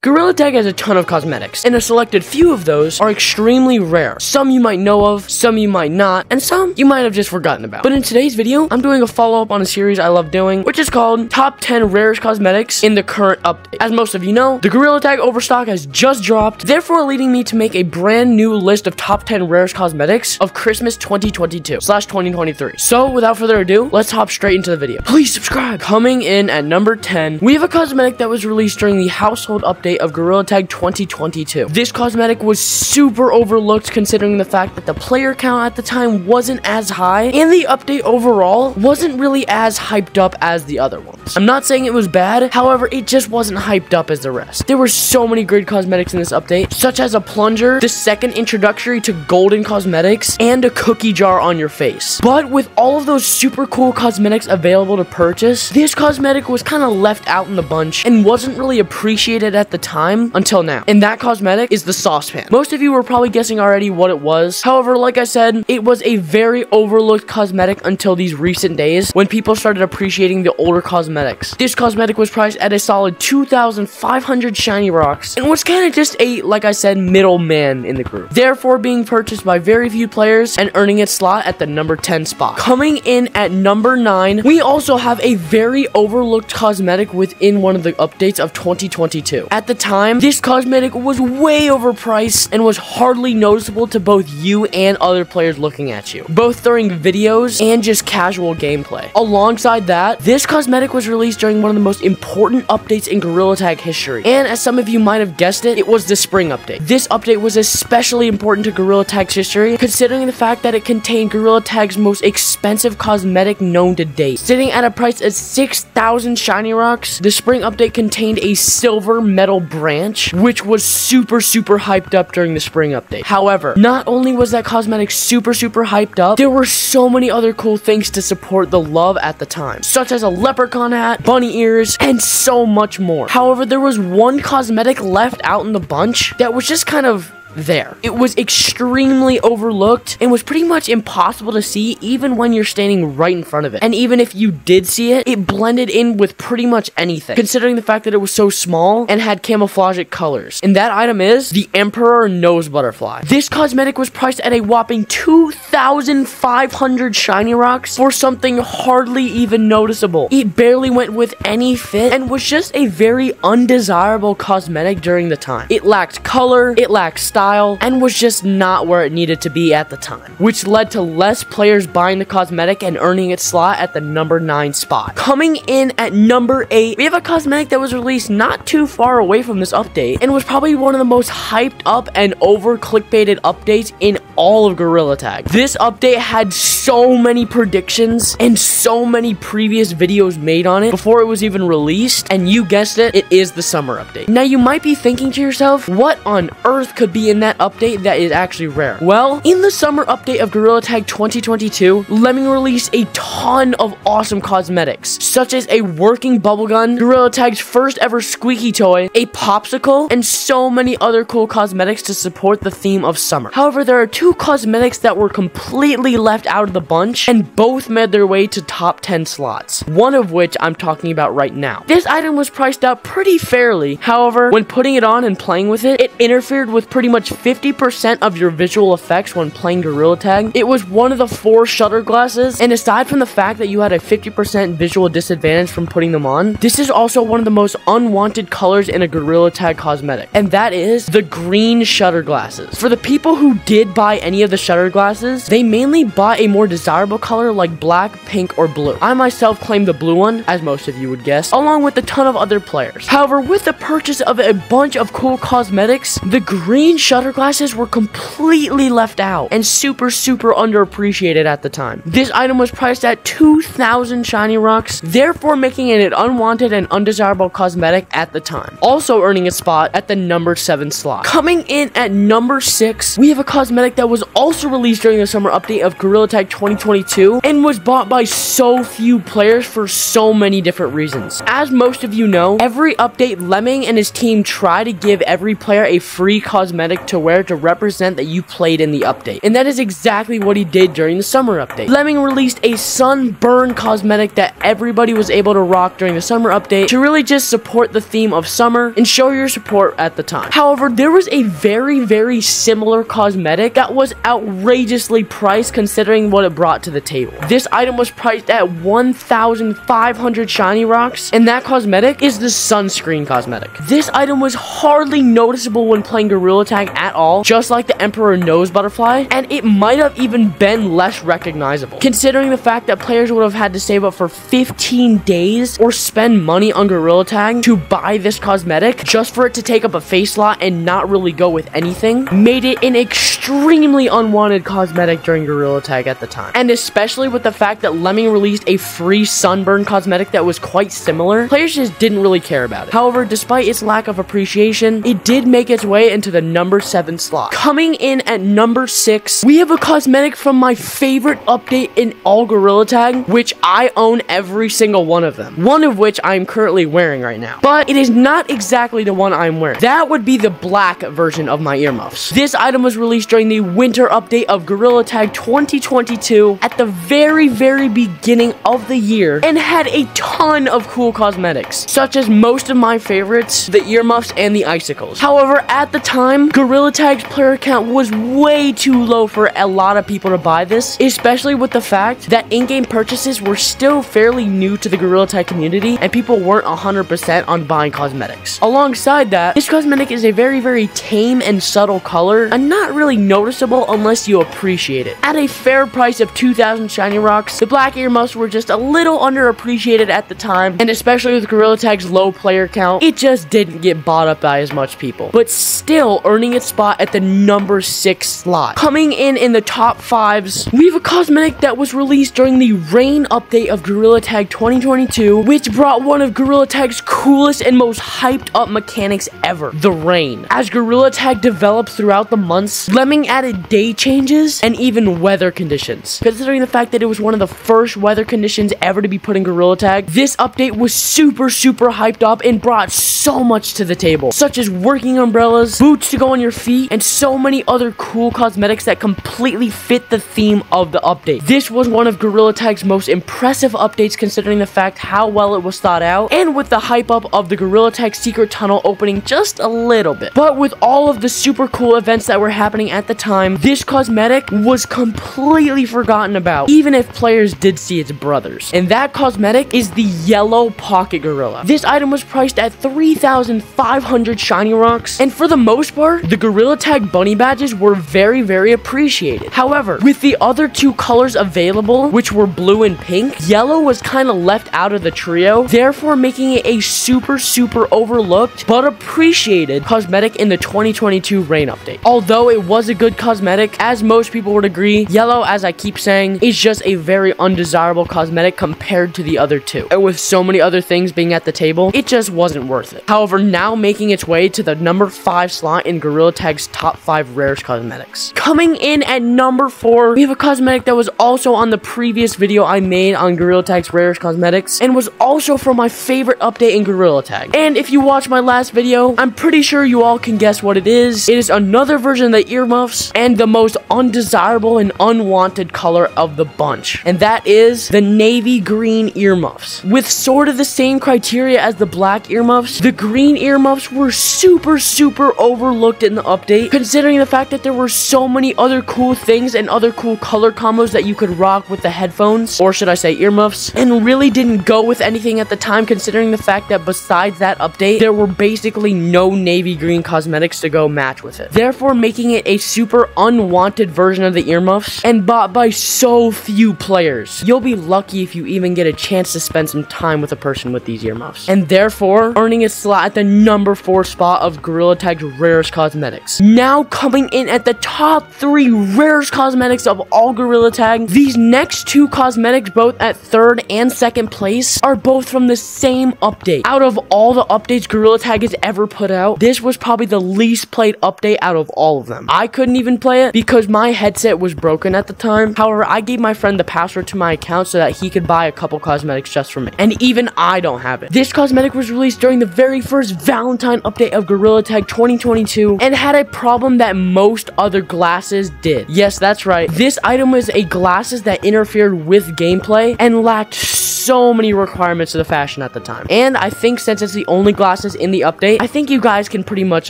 Gorilla Tag has a ton of cosmetics, and a selected few of those are extremely rare. Some you might know of, some you might not, and some you might have just forgotten about. But in today's video, I'm doing a follow-up on a series I love doing, which is called Top 10 Rarest Cosmetics in the Current Update. As most of you know, the Gorilla Tag Overstock has just dropped, therefore leading me to make a brand new list of top 10 rarest cosmetics of Christmas 2022/2023. So without further ado, let's hop straight into the video. Please subscribe! Coming in at number 10, we have a cosmetic that was released during the household update of Gorilla Tag 2022. This cosmetic was super overlooked considering the fact that the player count at the time wasn't as high, and the update overall wasn't really as hyped up as the other ones. I'm not saying it was bad, however, it just wasn't hyped up as the rest. There were so many great cosmetics in this update, such as a plunger, the second introductory to golden cosmetics, and a cookie jar on your face. But with all of those super cool cosmetics available to purchase, this cosmetic was kind of left out in the bunch and wasn't really appreciated at the time until now. And that cosmetic is the saucepan. Most of you were probably guessing already what it was. However, like I said, it was a very overlooked cosmetic until these recent days when people started appreciating the older cosmetics. This cosmetic was priced at a solid 2,500 shiny rocks and was kind of just a, like I said, middleman in the group. Therefore being purchased by very few players and earning its slot at the number 10 spot. Coming in at number 9, we also have a very overlooked cosmetic within one of the updates of 2022. At the time, this cosmetic was way overpriced and was hardly noticeable to both you and other players looking at you, both during videos and just casual gameplay. Alongside that, this cosmetic was released during one of the most important updates in Gorilla Tag history, and as some of you might have guessed it, it was the spring update. This update was especially important to Gorilla Tag's history, considering the fact that it contained Gorilla Tag's most expensive cosmetic known to date. Sitting at a price of 6,000 shiny rocks, the spring update contained a silver metal branch, which was super hyped up during the spring update. However, not only was that cosmetic super hyped up, there were so many other cool things to support the love at the time, such as a leprechaun hat, bunny ears, and so much more. However, there was one cosmetic left out in the bunch that was just kind of there. It was extremely overlooked and was pretty much impossible to see even when you're standing right in front of it. And even if you did see it, it blended in with pretty much anything, considering the fact that it was so small and had camouflagic colors. And that item is the Emperor Nose Butterfly. This cosmetic was priced at a whopping 2,500 shiny rocks for something hardly even noticeable. It barely went with any fit and was just a very undesirable cosmetic during the time. It lacked color, it lacked style, and was just not where it needed to be at the time, which led to less players buying the cosmetic and earning its slot at the number 9 spot. Coming in at number 8, we have a cosmetic that was released not too far away from this update and was probably one of the most hyped up and over clickbaited updates in all of Gorilla Tag. This update had so many predictions and so many previous videos made on it before it was even released, and you guessed it, it is the summer update. Now you might be thinking to yourself, what on earth could be in that update that is actually rare? Well, in the summer update of Gorilla Tag 2022, Lemming released a ton of awesome cosmetics, such as a working bubble gun, Gorilla Tag's first ever squeaky toy, a popsicle, and so many other cool cosmetics to support the theme of summer. However, there are two cosmetics that were completely left out of the bunch, and both made their way to top 10 slots, one of which I'm talking about right now. This item was priced out pretty fairly, however, when putting it on and playing with it, it interfered with pretty much 50% of your visual effects when playing Gorilla Tag. It was one of the 4 shutter glasses, and aside from the fact that you had a 50% visual disadvantage from putting them on, this is also one of the most unwanted colors in a Gorilla Tag cosmetic, and that is the green shutter glasses. For the people who did buy any of the shutter glasses, they mainly bought a more desirable color like black, pink, or blue. I myself claimed the blue one, as most of you would guess, along with a ton of other players. However, with the purchase of a bunch of cool cosmetics, the green shutter glasses were completely left out and super underappreciated at the time. This item was priced at 2,000 shiny rocks, therefore making it an unwanted and undesirable cosmetic at the time, also earning a spot at the number 7 slot. Coming in at number 6, we have a cosmetic that was also released during the summer update of Gorilla Tag 2022 and was bought by so few players for so many different reasons. As most of you know, every update Lemming and his team try to give every player a free cosmetic cosmetic to wear to represent that you played in the update. And that is exactly what he did during the summer update. Lemming released a sunburn cosmetic that everybody was able to rock during the summer update to really just support the theme of summer and show your support at the time. However, there was a very similar cosmetic that was outrageously priced considering what it brought to the table. This item was priced at 1,500 shiny rocks, and that cosmetic is the sunscreen cosmetic. This item was hardly noticeable when playing Gorilla Tag at all, just like the Emperor Nose Butterfly, and it might have even been less recognizable, considering the fact that players would have had to save up for 15 days or spend money on Gorilla Tag to buy this cosmetic just for it to take up a face slot and not really go with anything, made it an extremely unwanted cosmetic during Gorilla Tag at the time. And especially with the fact that Lemming released a free sunburn cosmetic that was quite similar, players just didn't really care about it. However, despite its lack of appreciation, it did make its way into the number 7 slot. Coming in at number 6, we have a cosmetic from my favorite update in all Gorilla Tag, which I own every single one of them. One of which I'm currently wearing right now. But it is not exactly the one I'm wearing. That would be the black version of my earmuffs. This item was released during the winter update of Gorilla Tag 2022 at the very beginning of the year and had a ton of cool cosmetics, such as most of my favorites, the earmuffs and the icicles. However, at the time, Gorilla Tag's player count was way too low for a lot of people to buy this, especially with the fact that in-game purchases were still fairly new to the Gorilla Tag community and people weren't 100% on buying cosmetics. Alongside that, this cosmetic is a very tame and subtle color and not really noticeable unless you appreciate it. At a fair price of 2,000 shiny rocks, the black earmuffs were just a little underappreciated at the time, and especially with Gorilla Tag's low player count, it just didn't get bought up by as much people, but still earning its spot at the number 6 slot. Coming in the top 5s, we have a cosmetic that was released during the rain update of Gorilla Tag 2022, which brought one of Gorilla Tag's coolest and most hyped up mechanics ever, the rain. As Gorilla Tag developed throughout the months, Lemming added day changes and even weather conditions. Considering the fact that it was one of the first weather conditions ever to be put in Gorilla Tag, this update was super hyped up and brought so much to the table, such as working umbrellas, boots to go on your feet, and so many other cool cosmetics that completely fit the theme of the update. This was one of Gorilla Tag's most impressive updates considering the fact how well it was thought out, and with the hype up of the Gorilla Tag secret tunnel opening just a little bit. But with all of the super cool events that were happening at the time, this cosmetic was completely forgotten about, even if players did see its brothers. And that cosmetic is the yellow pocket gorilla. This item was priced at 3,500 shiny rocks, and for the most part, the Gorilla Tag bunny badges were very appreciated. However, with the other 2 colors available, which were blue and pink, yellow was kind of left out of the trio, therefore making it a super overlooked but appreciated cosmetic in the 2022 rain update. Although it was a good cosmetic, as most people would agree, yellow, as I keep saying, is just a very undesirable cosmetic compared to the other 2. And with so many other things being at the table, it just wasn't worth it. However, now making its way to the number 5 slot in Gorilla Tag's top 5 rarest cosmetics. Coming in at number 4, we have a cosmetic that was also on the previous video I made on Gorilla Tag's rarest cosmetics, and was also from my favorite update in Gorilla Tag. And if you watched my last video, I'm pretty sure you all can guess what it is. It is another version of the earmuffs, and the most undesirable and unwanted color of the bunch. And that is the navy green earmuffs. With sort of the same criteria as the black earmuffs, the green earmuffs were super overlooked in the update, considering the fact that there were so many other cool things and other cool color combos that you could rock with the headphones, or should I say earmuffs, and really didn't go with anything at the time, considering the fact that besides that update, there were basically no navy green cosmetics to go match with it, therefore making it a super unwanted version of the earmuffs and bought by so few players. You'll be lucky if you even get a chance to spend some time with a person with these earmuffs, and therefore earning a slot at the number 4 spot of Gorilla Tag's rarest cosmetics. Now coming in at the top 3 rarest cosmetics of all Gorilla Tag, these next 2 cosmetics, both at 3rd and 2nd place, are both from the same update. Out of all the updates Gorilla Tag has ever put out, this was probably the least played update out of all of them. I couldn't even play it because my headset was broken at the time. However, I gave my friend the password to my account so that he could buy a couple cosmetics just for me, and even I don't have it. This cosmetic was released during the very first Valentine update of Gorilla Tag 2022 and had a problem that most other glasses did. Yes, that's right. This item was a glasses that interfered with gameplay and lacked so many requirements of the fashion at the time. And I think since it's the only glasses in the update, I think you guys can pretty much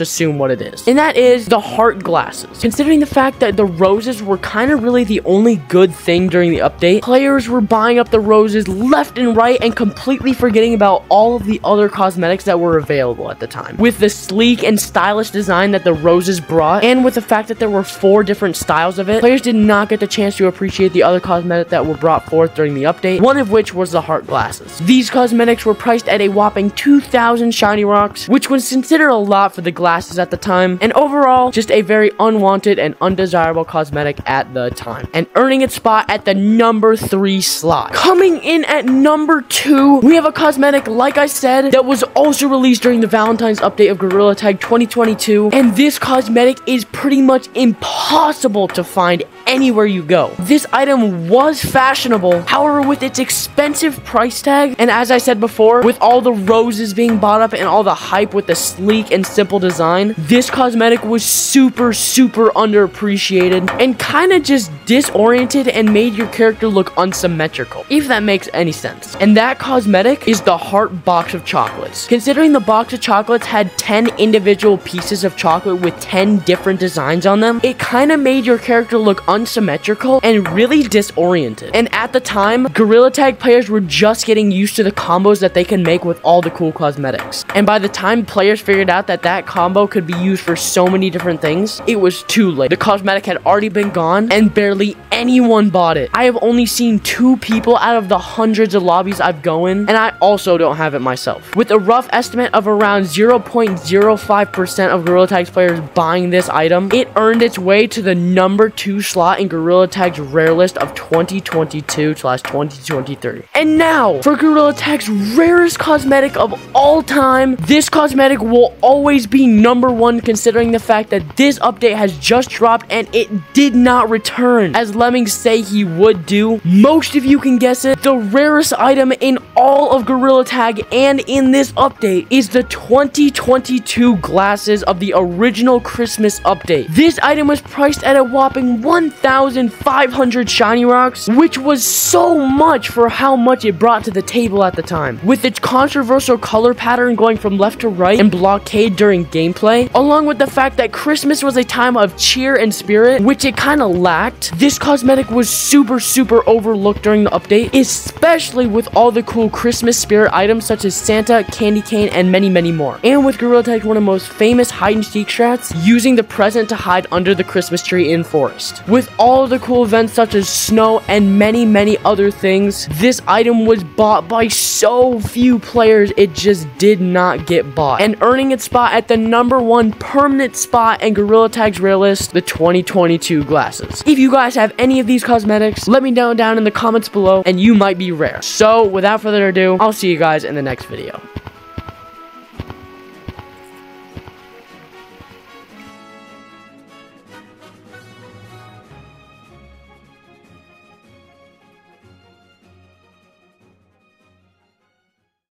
assume what it is. And that is the heart glasses. Considering the fact that the roses were kind of really the only good thing during the update, players were buying up the roses left and right and completely forgetting about all of the other cosmetics that were available at the time. With the sleek and stylish design that the roses brought, and with the fact that there were 4 different styles of it, players did not get the chance to appreciate the other cosmetics that were brought forth during the update, one of which was the heart glasses. These cosmetics were priced at a whopping 2,000 shiny rocks, which was considered a lot for the glasses at the time, and overall, just a very unwanted and undesirable cosmetic at the time, and earning its spot at the number 3 slot. Coming in at number 2, we have a cosmetic, like I said, that was also released during the Valentine's update of Gorilla Tag 2022, and this cosmetic is pretty much impossible to find anywhere you go. This item was fashionable, however, with its expensive price tag, and as I said before, with all the roses being bought up and all the hype with the sleek and simple design, this cosmetic was super underappreciated and kind of just disoriented and made your character look unsymmetrical, if that makes any sense. And that cosmetic is the heart box of chocolates. Considering the box of chocolates had 10 individual pieces of chocolate with 10 different designs on them, it kind of made your character look unsymmetrical and really disoriented. And at the time, Gorilla Tag players were just getting used to the combos that they can make with all the cool cosmetics. And by the time players figured out that that combo could be used for so many different things, it was too late. The cosmetic had already been gone and barely anyone bought it. I have only seen 2 people out of the hundreds of lobbies I've gone in, and I also don't have it myself. With a rough estimate of around 0.05% of Gorilla Tag's players buying this item, it earned its way to the number 2 slot in Gorilla Tag's rare list of 2022/2023. And now, for Gorilla Tag's rarest cosmetic of all time, this cosmetic will always be number 1 considering the fact that this update has just dropped and it did not return, as Lemmings say he would do. Most of you can guess it. The rarest item in all of Gorilla Tag and in this update is the 2022 glasses of the original Christmas update. This item was priced at a whopping 1,500 shiny rocks, which was so much for how much it brought to the table at the time. With its controversial color pattern going from left to right and blockade during gameplay, along with the fact that Christmas was a time of cheer and spirit, which it kind of lacked, this cosmetic was super overlooked during the update, especially with all the cool Christmas spirit items such as Santa, candy cane, and many more. And with Gorilla Tag's one of the most famous hide-and-seek strats, using the present to hide under the Christmas tree in forest. With all of the cool events such as snow and many other things, this item was bought by so few players it just did not get bought, and earning its spot at the number 1 permanent spot in Gorilla Tag's rare list, the 2022 glasses. If you guys have any of these cosmetics, let me know down in the comments below and you might be rare. So without further ado, I'll see you guys in the next video.